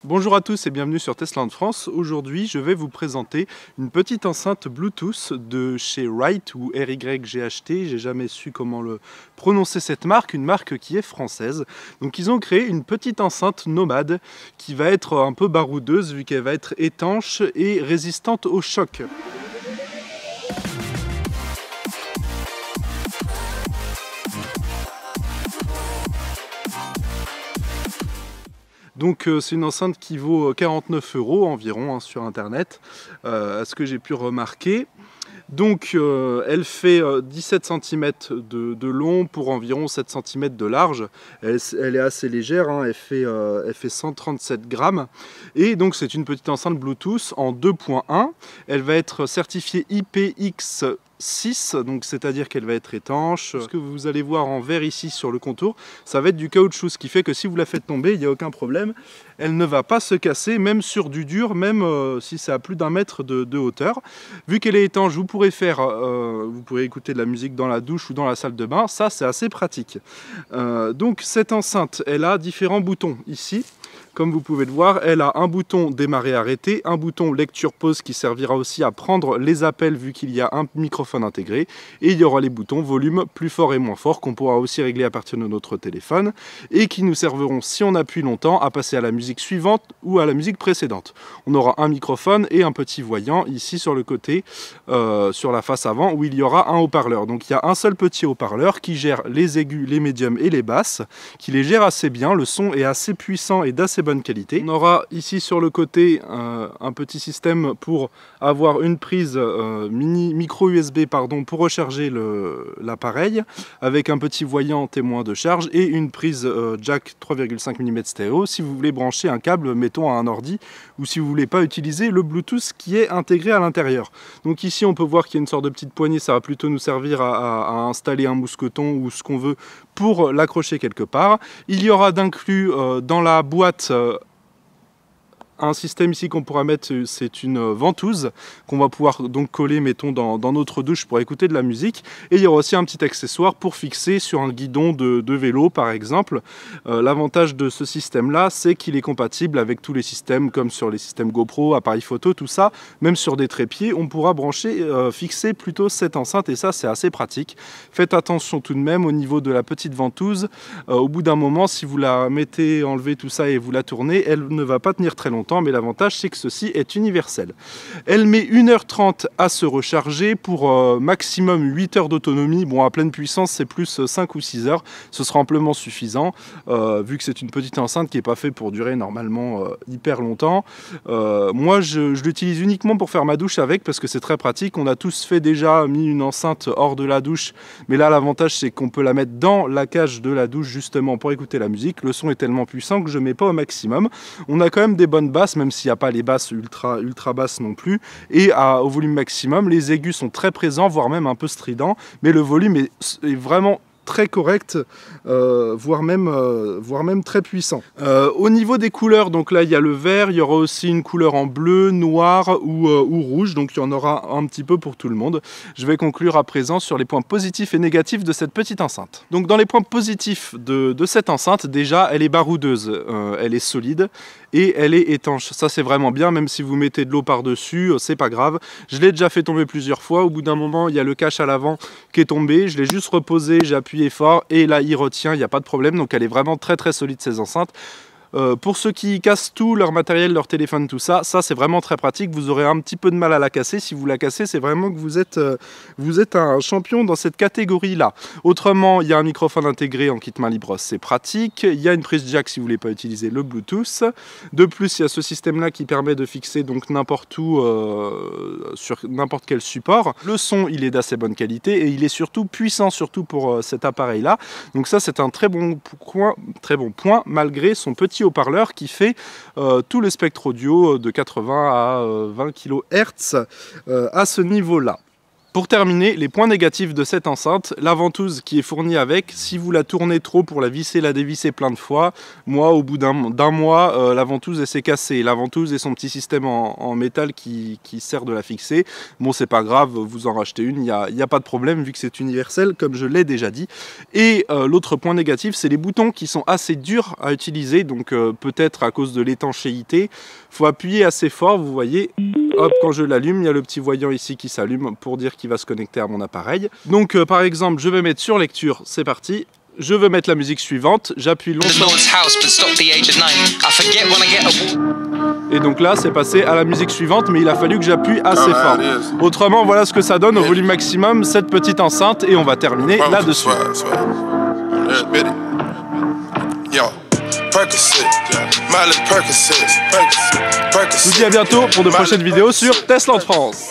Bonjour à tous et bienvenue sur Tesla France. Aujourd'hui, je vais vous présenter une petite enceinte Bluetooth de chez Wright ou RYGHT. J'ai jamais su comment le prononcer cette marque, une marque qui est française. Donc ils ont créé une petite enceinte nomade qui va être un peu baroudeuse vu qu'elle va être étanche et résistante au choc. Donc c'est une enceinte qui vaut 49 € environ sur internet, à ce que j'ai pu remarquer. Donc elle fait 17 cm de long pour environ 7 cm de large. Elle est assez légère, hein, elle fait 137 grammes. Et donc c'est une petite enceinte Bluetooth en 2.1. Elle va être certifiée IPX6, donc c'est-à-dire qu'elle va être étanche. Ce que vous allez voir en vert ici sur le contour, ça va être du caoutchouc, ce qui fait que si vous la faites tomber, il n'y a aucun problème. Elle ne va pas se casser, même sur du dur, même si c'est à plus d'1 mètre de hauteur. Vu qu'elle est étanche, vous pourrez écouter de la musique dans la douche ou dans la salle de bain. Ça, c'est assez pratique. Donc cette enceinte, elle a différents boutons ici. Comme vous pouvez le voir, elle a un bouton démarrer-arrêter, un bouton lecture-pause qui servira aussi à prendre les appels vu qu'il y a un microphone intégré. Et il y aura les boutons volume plus fort et moins fort qu'on pourra aussi régler à partir de notre téléphone et qui nous serviront, si on appuie longtemps, à passer à la musique suivante ou à la musique précédente. On aura un microphone et un petit voyant ici sur le côté, sur la face avant, où il y aura un haut-parleur. Donc il y a un seul petit haut-parleur qui gère les aigus, les médiums et les basses, qui les gère assez bien. Le son est assez puissant et d'assez bonne qualité. On aura ici sur le côté un petit système pour avoir une prise micro USB pour recharger l'appareil, avec un petit voyant témoin de charge et une prise jack 3,5 mm stéréo si vous voulez brancher un câble, mettons à un ordi, ou si vous voulez pas utiliser le Bluetooth qui est intégré à l'intérieur. Donc ici on peut voir qu'il y a une sorte de petite poignée, ça va plutôt nous servir à installer un mousqueton ou ce qu'on veut pour l'accrocher quelque part. Il y aura d'inclus dans la boîte un système ici qu'on pourra mettre, c'est une ventouse qu'on va pouvoir donc coller, mettons, dans notre douche pour écouter de la musique. Et il y aura aussi un petit accessoire pour fixer sur un guidon de vélo, par exemple. L'avantage de ce système-là, c'est qu'il est compatible avec tous les systèmes, comme sur les systèmes GoPro, appareils photo, tout ça. Même sur des trépieds, on pourra fixer plutôt cette enceinte, et ça, c'est assez pratique. Faites attention tout de même au niveau de la petite ventouse. Au bout d'un moment, si vous la mettez, enlevez tout ça et vous la tournez, elle ne va pas tenir très longtemps. Mais l'avantage c'est que ceci est universel. Elle met 1h30 à se recharger pour maximum 8 heures d'autonomie. Bon, à pleine puissance c'est plus 5 ou 6 heures, ce sera amplement suffisant vu que c'est une petite enceinte qui n'est pas faite pour durer normalement hyper longtemps. Moi je l'utilise uniquement pour faire ma douche avec parce que c'est très pratique. On a tous mis une enceinte hors de la douche, mais là l'avantage c'est qu'on peut la mettre dans la cage de la douche justement pour écouter la musique. Le son est tellement puissant que je ne mets pas au maximum. On a quand même des bonnes basses, même s'il n'y a pas les basses ultra basses non plus, et au volume maximum, les aigus sont très présents, voire même un peu stridents, mais le volume est vraiment très correct, voire même très puissant. Au niveau des couleurs, donc là il y a le vert, il y aura aussi une couleur en bleu, noir ou rouge, donc il y en aura un petit peu pour tout le monde. Je vais conclure à présent sur les points positifs et négatifs de cette petite enceinte. Donc dans les points positifs de cette enceinte, déjà elle est baroudeuse, elle est solide et elle est étanche. Ça c'est vraiment bien, même si vous mettez de l'eau par-dessus, c'est pas grave. Je l'ai déjà fait tomber plusieurs fois, au bout d'un moment il y a le cache à l'avant qui est tombé, je l'ai juste reposé, j'ai appuyé fort et là il retient, il n'y a pas de problème, donc elle est vraiment très très solide ces enceintes. Pour ceux qui cassent tout, leur matériel, leur téléphone, tout ça, c'est vraiment très pratique. Vous aurez un petit peu de mal à la casser. Si vous la cassez, c'est vraiment que vous êtes un champion dans cette catégorie-là. Autrement, il y a un microphone intégré en kit main libre, c'est pratique. Il y a une prise jack si vous ne voulez pas utiliser le Bluetooth. De plus, il y a ce système-là qui permet de fixer donc n'importe où, sur n'importe quel support. Le son, il est d'assez bonne qualité et il est surtout puissant, surtout pour cet appareil-là. Donc ça, c'est un très bon point, malgré son petit haut-parleur qui fait tout le spectre audio de 80 à 20 kHz à ce niveau-là. Pour terminer, les points négatifs de cette enceinte, la ventouse qui est fournie avec, si vous la tournez trop pour la visser, la dévisser plein de fois, moi au bout d'un mois, la ventouse elle s'est cassée. La ventouse et son petit système en métal qui sert de la fixer. Bon, c'est pas grave, vous en rachetez une, il n'y a pas de problème vu que c'est universel comme je l'ai déjà dit. Et l'autre point négatif, c'est les boutons qui sont assez durs à utiliser, donc peut-être à cause de l'étanchéité. Il faut appuyer assez fort, vous voyez. Hop, quand je l'allume, il y a le petit voyant ici qui s'allume pour dire qu'il va se connecter à mon appareil. Donc par exemple, je vais mettre sur lecture, c'est parti. Je veux mettre la musique suivante, j'appuie longtemps. Et donc là, c'est passé à la musique suivante, mais il a fallu que j'appuie assez fort. Autrement, voilà ce que ça donne au volume maximum, cette petite enceinte, et on va terminer là-dessus. Je vous dis à bientôt pour de prochaines vidéos sur Tesla en France.